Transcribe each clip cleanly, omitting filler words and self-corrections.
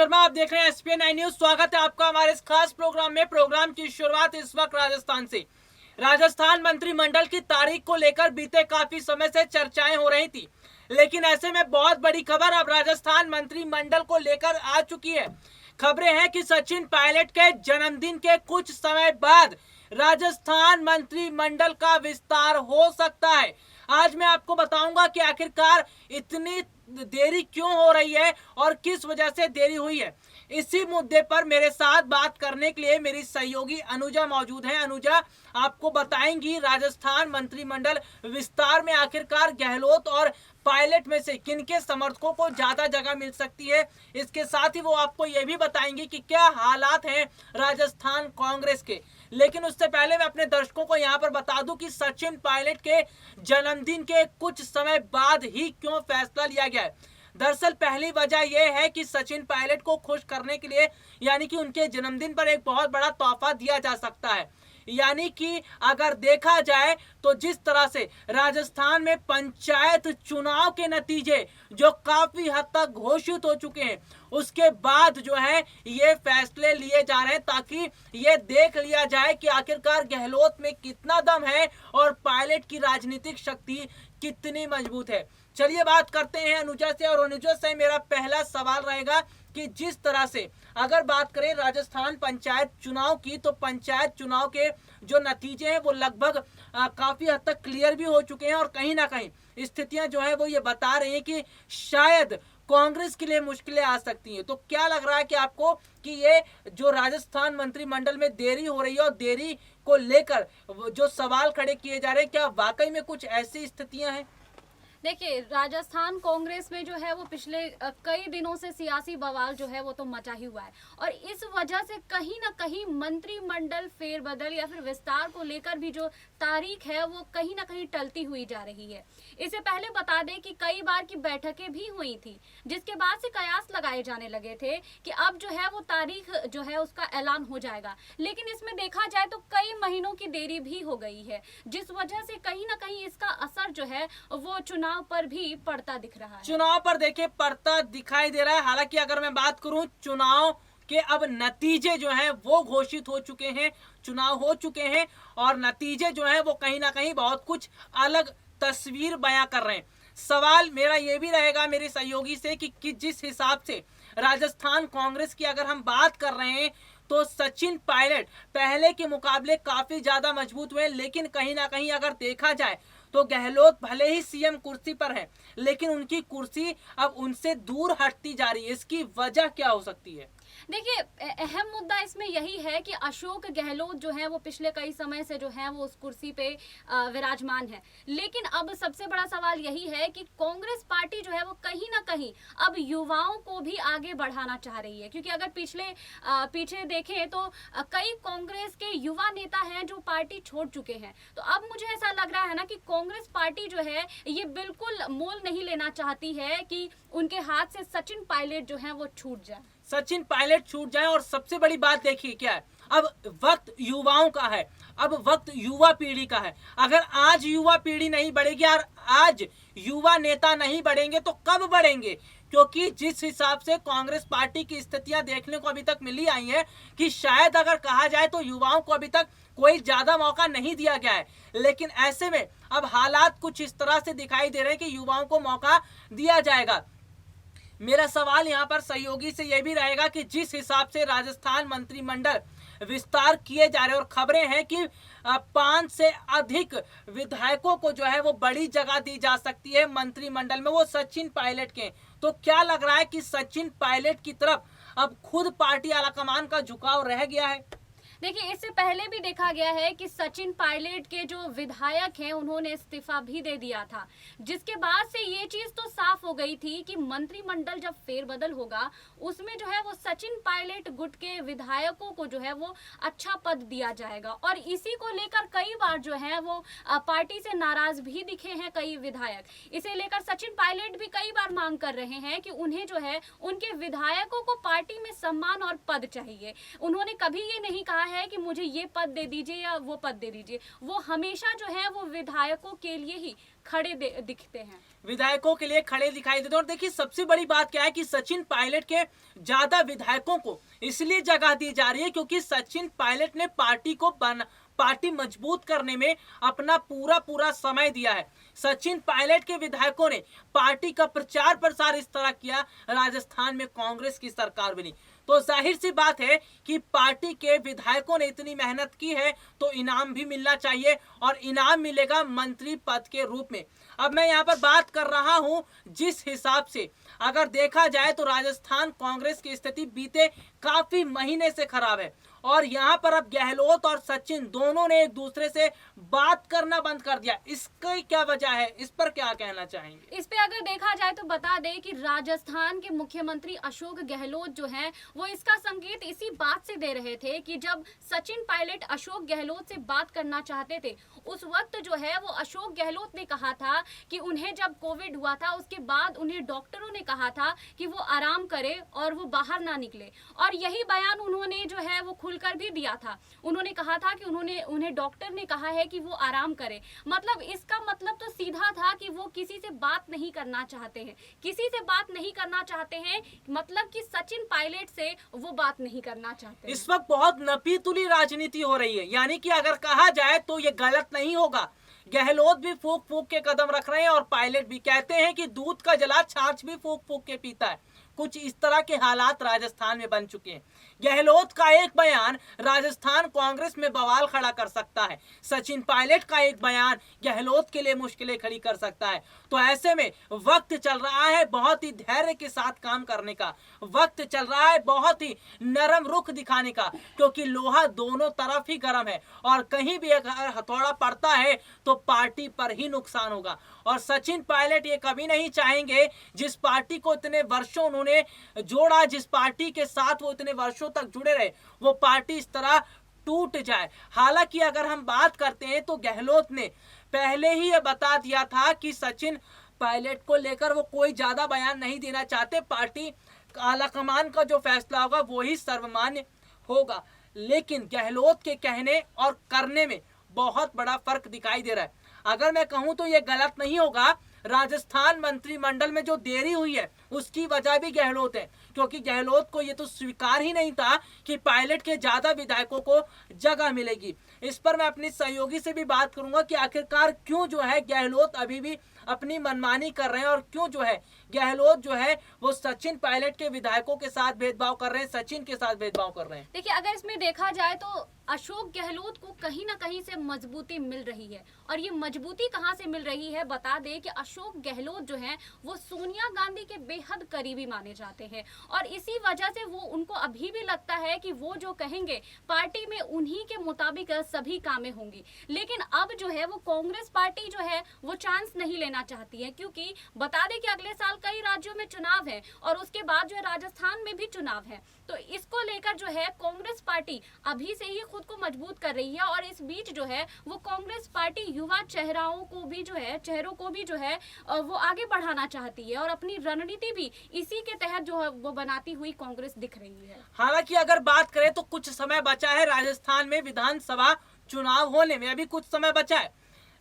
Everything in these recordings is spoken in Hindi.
शर्मा, आप देख रहे हैं एसपीएन 9 न्यूज। स्वागत है आपका हमारे इस खास प्रोग्राम में। प्रोग्राम की शुरुआत इस वक्त राजस्थान से। राजस्थान मंत्रिमंडल की तारीख को लेकर बीते काफी समय से चर्चाएं हो रही थी, लेकिन ऐसे में बहुत बड़ी खबर अब राजस्थान मंत्रिमंडल को लेकर आ चुकी है। खबरें हैं कि सचिन पायलट के जन्मदिन के कुछ समय बाद राजस्थान मंत्रिमंडल का विस्तार हो सकता है। आज मैं आपको बताऊंगा कि आखिरकार इतनी देरी क्यों हो रही है और किस वजह से देरी हुई है। इसी मुद्दे पर मेरे साथ बात करने के लिए मेरी सहयोगी अनुजा मौजूद है। अनुजा आपको बताएंगी राजस्थान मंत्रिमंडल विस्तार में आखिरकार गहलोत और पायलट में से किनके समर्थकों को ज्यादा जगह मिल सकती है। इसके साथ ही वो आपको ये भी बताएंगी कि क्या हालात हैं राजस्थान कांग्रेस के। लेकिन उससे पहले मैं अपने दर्शकों को यहाँ पर बता दूं कि सचिन पायलट के जन्मदिन के कुछ समय बाद ही क्यों फैसला लिया गया है। दरअसल पहली वजह यह है कि सचिन पायलट को खुश करने के लिए यानी कि उनके जन्मदिन पर एक बहुत बड़ा तोहफा दिया जा सकता है। यानी कि अगर देखा जाए तो जिस तरह से राजस्थान में पंचायत चुनाव के नतीजे जो काफी हद तक घोषित हो चुके हैं, उसके बाद जो है ये फैसले लिए जा रहे हैं ताकि ये देख लिया जाए कि आखिरकार गहलोत में कितना दम है और पायलट की राजनीतिक शक्ति कितनी मजबूत है। चलिए बात करते हैं अनुजा से, और अनुजा से मेरा पहला सवाल रहेगा कि जिस तरह से अगर बात करें राजस्थान पंचायत चुनाव की, तो पंचायत चुनाव के जो नतीजे हैं वो लगभग काफी हद तक क्लियर भी हो चुके हैं और कहीं ना कहीं स्थितियां जो है वो ये बता रही हैं कि शायद कांग्रेस के लिए मुश्किलें आ सकती हैं। तो क्या लग रहा है कि आपको कि ये जो राजस्थान मंत्रिमंडल में देरी हो रही है और देरी को लेकर जो सवाल खड़े किए जा रहे हैं, क्या वाकई में कुछ ऐसी स्थितियां हैं? देखिए, राजस्थान कांग्रेस में जो है वो पिछले कई दिनों से सियासी बवाल जो है वो तो मचा ही हुआ है और इस वजह से कहीं ना कहीं मंत्रिमंडल फेरबदल या फिर विस्तार को लेकर भी जो तारीख है वो कहीं ना कहीं टलती हुई जा रही है। इससे पहले बता दें कि कई बार की बैठकें भी हुई थी, जिसके बाद से कयास लगाए जाने लगे थे कि अब जो है वो तारीख जो है उसका ऐलान हो जाएगा, लेकिन इसमें देखा जाए तो कई महीनों की देरी भी हो गई है, जिस वजह से कहीं ना कहीं इसका असर जो है वो चुनाव पर भी पड़ता दिख रहा है। चुनाव पर देखिए पड़ता दिखाई दे रहा है। हालांकि अगर मैं बात करूं चुनाव के अब नतीजे जो हैं वो घोषित हो चुके हैं, चुनाव हो चुके हैं और नतीजे जो हैं वो कहीं ना कहीं बहुत कुछ अलग तस्वीर बयां कर रहे हैं। सवाल मेरा ये भी रहेगा मेरे सहयोगी से कि जिस हिसाब से राजस्थान कांग्रेस की अगर हम बात कर रहे हैं तो सचिन पायलट पहले के मुकाबले काफी ज्यादा मजबूत हुए, लेकिन कहीं ना कहीं अगर देखा जाए तो गहलोत भले ही सीएम कुर्सी पर है, लेकिन उनकी कुर्सी अब उनसे दूर हटती जा रही है। इसकी वजह क्या हो सकती है? देखिए, अहम मुद्दा इसमें यही है कि अशोक गहलोत जो है वो पिछले कई समय से जो है वो उस कुर्सी पे विराजमान है, लेकिन अब सबसे बड़ा सवाल यही है कि कांग्रेस पार्टी जो है वो कहीं ना कहीं अब युवाओं को भी आगे बढ़ाना चाह रही है, क्योंकि अगर पीछे देखें तो कई कांग्रेस के युवा नेता हैं जो पार्टी छोड़ चुके हैं। तो अब मुझे ऐसा लग रहा है ना कि कांग्रेस पार्टी जो है ये बिल्कुल मोल नहीं लेना चाहती है कि उनके हाथ से सचिन पायलट जो है वो छूट जाए, सचिन पायलट छूट जाए। और सबसे बड़ी बात देखिए क्या है, अब वक्त युवाओं का है, अब वक्त युवा पीढ़ी का है। अगर आज युवा पीढ़ी नहीं बढ़ेगी और आज युवा नेता नहीं बढ़ेंगे तो कब बढ़ेंगे? क्योंकि जिस हिसाब से कांग्रेस पार्टी की स्थितियां देखने को अभी तक मिली आई हैं कि शायद अगर कहा जाए तो युवाओं को अभी तक कोई ज्यादा मौका नहीं दिया गया है, लेकिन ऐसे में अब हालात कुछ इस तरह से दिखाई दे रहे हैं कि युवाओं को मौका दिया जाएगा। मेरा सवाल यहाँ पर सहयोगी से यह भी रहेगा कि जिस हिसाब से राजस्थान मंत्रिमंडल विस्तार किए जा रहे हैं और खबरें हैं कि 5 से अधिक विधायकों को जो है वो बड़ी जगह दी जा सकती है मंत्रिमंडल में, वो सचिन पायलट के। तो क्या लग रहा है कि सचिन पायलट की तरफ अब खुद पार्टी आलाकमान का झुकाव रह गया है? देखिए, इससे पहले भी देखा गया है कि सचिन पायलट के जो विधायक हैं उन्होंने इस्तीफा भी दे दिया था, जिसके बाद से ये चीज तो साफ हो गई थी कि मंत्रिमंडल जब फेरबदल होगा उसमें जो है वो सचिन पायलट गुट के विधायकों को जो है वो अच्छा पद दिया जाएगा, और इसी को लेकर कई बार जो है वो पार्टी से नाराज भी दिखे हैं कई विधायक। इसे लेकर सचिन पायलट भी कई बार मांग कर रहे हैं कि उन्हें जो है उनके विधायकों को पार्टी में सम्मान और पद चाहिए। उन्होंने कभी ये नहीं कहा है कि मुझे ये पद दे दीजिए या वो पद दे दीजिए, वो हमेशा जो है वो विधायकों के लिए ही खड़े दिखते हैं, विधायकों के लिए खड़े दिखाई देते हैं। और देखिए सबसे बड़ी बात क्या है कि सचिन पायलट के ज्यादा विधायकों को इसलिए जगह दी जा रही है क्योंकि सचिन पायलट ने पार्टी मजबूत करने में अपना पूरा समय दिया है। सचिन पायलट के विधायकों ने पार्टी का प्रचार प्रसार इस तरह किया, राजस्थान में कांग्रेस की सरकार बनी। तो जाहिर सी बात है कि पार्टी के विधायकों ने इतनी मेहनत की है तो इनाम भी मिलना चाहिए, और इनाम मिलेगा मंत्री पद के रूप में। अब मैं यहाँ पर बात कर रहा हूं जिस हिसाब से अगर देखा जाए तो राजस्थान कांग्रेस की स्थिति बीते काफी महीने से खराब है, और यहाँ पर अब गहलोत और सचिन दोनों ने एक दूसरे से बात करना बंद कर दिया। इसकी क्या वजह है, इस पर क्या कहना चाहेंगे? इस पे अगर देखा जाए तो बता दें कि राजस्थान के मुख्यमंत्री अशोक गहलोत जो हैं वो इसका संकेत इसी बात से दे रहे थे कि जब सचिन पायलट अशोक गहलोत से बात करना चाहते थे, उस वक्त जो है वो अशोक गहलोत ने कहा था कि उन्हें जब कोविड हुआ था उसके बाद उन्हें डॉक्टरों ने कहा था कि वो आराम करे और वो बाहर ना निकले, और यही बयान उन्होंने जो है वो खुलकर भी दिया था। उन्होंने कहा था कि उन्हें डॉक्टर ने कहा है कि वो आराम करे। मतलब इसका मतलब तो सीधा था कि वो किसी से बात नहीं करना चाहते हैं, किसी से बात नहीं करना चाहते हैं, मतलब कि सचिन पायलट से वो बात नहीं करना चाहते हैं। इस वक्त बहुत नपी तुली राजनीति हो रही है, यानी कि अगर कहा जाए तो ये गलत नहीं होगा। गहलोत भी फूक फूक के कदम रख रहे हैं और पायलट भी। कहते हैं कि दूध का जला छाछ भी फूक फूक के पीता है। कुछ इस तरह के हालात राजस्थान में बन चुके हैं। गहलोत का एक बयान राजस्थान कांग्रेस में बवाल खड़ा कर सकता है, सचिन पायलट का एक बयान गहलोत के लिए मुश्किलें खड़ी कर सकता है। तो ऐसे में वक्त चल रहा है बहुत ही धैर्य के साथ काम करने का, वक्त चल रहा है बहुत ही नरम रुख दिखाने का, क्योंकि लोहा दोनों तरफ ही गर्म है, और कहीं भी अगर हथौड़ा पड़ता है तो पार्टी पर ही नुकसान होगा। और सचिन पायलट ये कभी नहीं चाहेंगे, जिस पार्टी को इतने वर्षों उन्होंने जोड़ा, जिस पार्टी के साथ वो इतने वर्षों तक जुड़े रहे, वो पार्टी इस तरह टूट जाए। हालांकि अगर हम बात करते हैं तो गहलोत ने पहले ही ये बता दिया था कि सचिन पायलट को लेकर वो कोई ज्यादा बयान नहीं देना चाहते, पार्टी आलाकमान का जो फैसला होगा वो ही सर्वमान्य होगा। लेकिन गहलोत के कहने और करने में बहुत बड़ा फर्क दिखाई दे रहा है। अगर मैं कहूं तो ये गलत नहीं होगा, राजस्थान मंत्रिमंडल में जो देरी हुई है उसकी वजह भी गहलोत है, क्योंकि गहलोत को ये तो स्वीकार ही नहीं था कि पायलट के ज्यादा विधायकों को जगह मिलेगी। इस पर मैं अपनी सहयोगी से भी बात करूंगा कि आखिरकार क्यों जो है गहलोत अभी भी अपनी मनमानी कर रहे हैं, और क्यों जो है गहलोत जो है वो सचिन पायलट के विधायकों के साथ भेदभाव कर रहे हैं, सचिन के साथ भेदभाव कर रहे हैं। देखिए, अगर इसमें देखा जाए तो अशोक गहलोत को कहीं ना कहीं से मजबूती मिल रही है, और ये मजबूती कहाँ से मिल रही है बता दें कि अशोक गहलोत जो हैं वो सोनिया गांधी के बेहद करीबी माने जाते हैं, और इसी वजह से वो उनको अभी भी लगता है कि वो जो कहेंगे पार्टी में उन्हीं के मुताबिक सभी कामें होंगी। लेकिन अब जो है वो कांग्रेस पार्टी जो है वो चांस नहीं लेना चाहती है, क्योंकि बता दें कि अगले साल कई राज्यों में चुनाव है और उसके बाद जो है राजस्थान में भी चुनाव है। तो इसको लेकर जो है कांग्रेस पार्टी अभी से ही खुद को मजबूत कर रही है, और इस बीच जो है वो कांग्रेस पार्टी युवा चेहरों को भी जो है वो आगे बढ़ाना चाहती है, और अपनी रणनीति भी इसी के तहत जो है वो बनाती हुई कांग्रेस दिख रही है। हालांकि अगर बात करें तो कुछ समय बचा है राजस्थान में विधानसभा चुनाव होने में, अभी कुछ समय बचा है,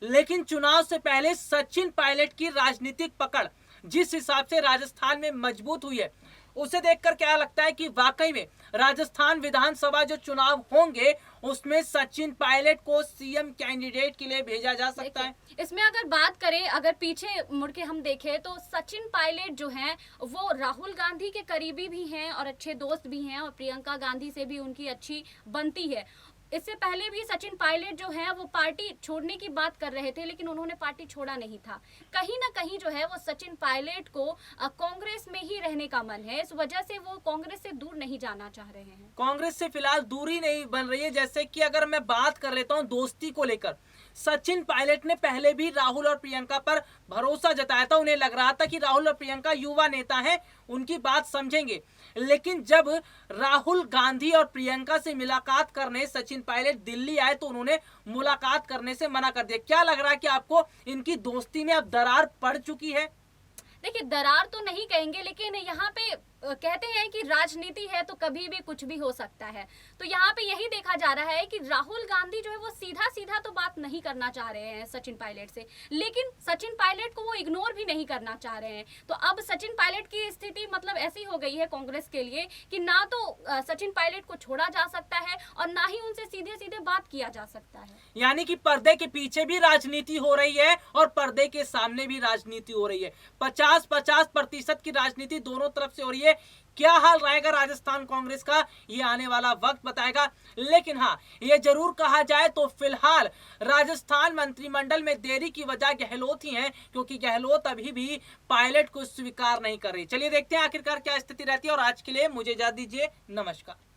लेकिन चुनाव से पहले सचिन पायलट की राजनीतिक पकड़ जिस हिसाब से राजस्थान में मजबूत हुई है, उसे देखकर क्या लगता है कि वाकई में राजस्थान विधानसभा जो चुनाव होंगे उसमें सचिन पायलट को सीएम कैंडिडेट के लिए भेजा जा सकता है? इसमें अगर बात करें, अगर पीछे मुड़ के हम देखें तो सचिन पायलट जो हैं वो राहुल गांधी के करीबी भी हैं और अच्छे दोस्त भी हैं, और प्रियंका गांधी से भी उनकी अच्छी बनती है। इससे पहले भी सचिन पायलट जो है वो पार्टी छोड़ने की बात कर रहे थे, लेकिन उन्होंने पार्टी छोड़ा नहीं था। कहीं ना कहीं जो है वो सचिन पायलट को कांग्रेस में ही रहने का मन है, इस वजह से वो कांग्रेस से दूर नहीं जाना चाह रहे हैं। कांग्रेस से फिलहाल दूरी नहीं बन रही है। जैसे कि अगर मैं बात कर लेता हूं दोस्ती को लेकर, सचिन पायलट ने पहले भी राहुल और प्रियंका पर भरोसा जताया था। उन्हें लग रहा था कि राहुल और प्रियंका युवा नेता हैं, उनकी बात समझेंगे। लेकिन जब राहुल गांधी और प्रियंका से मुलाकात करने सचिन पायलट दिल्ली आए तो उन्होंने मुलाकात करने से मना कर दिया। क्या लग रहा है कि आपको इनकी दोस्ती में अब दरार पड़ चुकी है? देखिए, दरार तो नहीं कहेंगे, लेकिन यहाँ पे कहते हैं कि राजनीति है तो कभी भी कुछ भी हो सकता है। तो यहाँ पे यही देखा जा रहा है कि राहुल गांधी जो है वो सीधा सीधा तो बात नहीं करना चाह रहे हैं सचिन पायलट से, लेकिन सचिन पायलट को वो इग्नोर भी नहीं करना चाह रहे हैं। तो अब सचिन पायलट की स्थिति मतलब ऐसी हो गई है कांग्रेस के लिए कि ना तो सचिन पायलट को छोड़ा जा सकता है और ना ही उनसे सीधे सीधे बात किया जा सकता है। यानी कि पर्दे के पीछे भी राजनीति हो रही है और पर्दे के सामने भी राजनीति हो रही है। 50-50% की राजनीति दोनों तरफ से हो रही है। क्या हाल रहेगा राजस्थान कांग्रेस का, ये आने वाला वक्त बताएगा। लेकिन हाँ, ये जरूर कहा जाए तो फिलहाल राजस्थान मंत्रिमंडल में देरी की वजह गहलोत ही है, क्योंकि गहलोत अभी भी पायलट को स्वीकार नहीं कर रही। चलिए देखते हैं आखिरकार क्या स्थिति रहती है, और आज के लिए मुझे इजाजत दीजिए। नमस्कार।